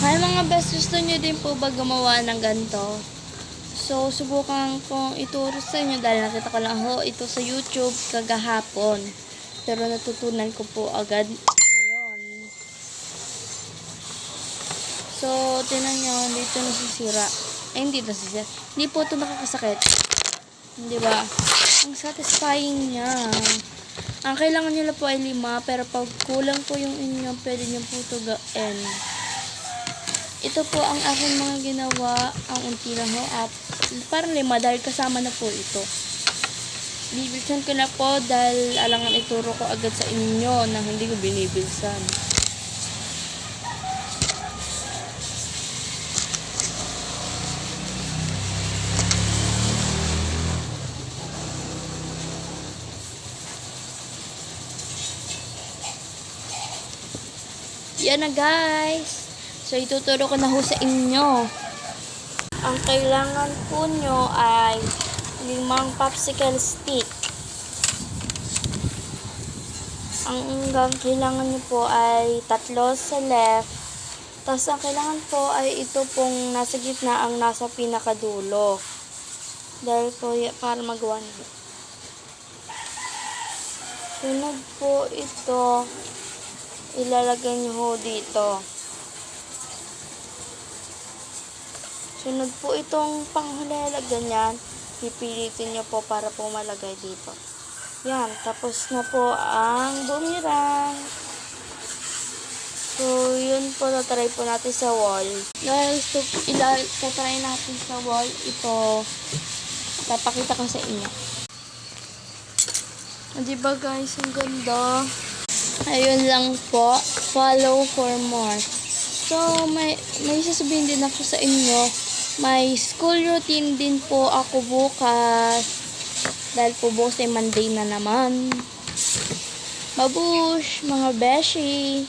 Hi mga best, gusto nyo din po ba gumawa ng ganito? So, subukan kong ituro sa inyo dahil nakita ko lang ito sa YouTube kagahapon. Pero natutunan ko po agad ngayon. So, tinan nyo, dito nasisira. Hindi nasisira. Hindi po ito nakakasakit. Di ba? Ang satisfying niya. Ang kailangan nyo lang po ay 5, pero pag kulang po yung inyo, pwede nyo po ito gain. Ito po ang aking mga ginawa, ang unti lang ho, parang 5 dahil kasama na po ito. Bibilsan ko na po dahil alangan ituro ko agad sa inyo na hindi ko binibilsan. Yan na guys. So, ituturo ko na ho sa inyo. Ang kailangan po nyo ay 5 popsicle stick. Ang kailangan nyo po ay 3 sa left. Tapos, ang kailangan po ay ito pong nasa gitna ang nasa pinakadulo. Dahil po, para magawa nyo. Sunod po ito, ilalagay nyo ho dito. Sunod po itong panghuli, ganyan. Pipilitin nyo po para po malagay dito. Yan, tapos na po ang bumirang. So, yun po, tatry po natin sa wall. Dahil tatry natin sa wall, ito, papakita ko sa inyo. Diba guys, ang ganda. Ayun lang po, follow for more. So, may sasabihin din ako sa inyo. May school routine din po ako bukas. Dahil po bukas ay Monday na naman. Babush, mga beshi!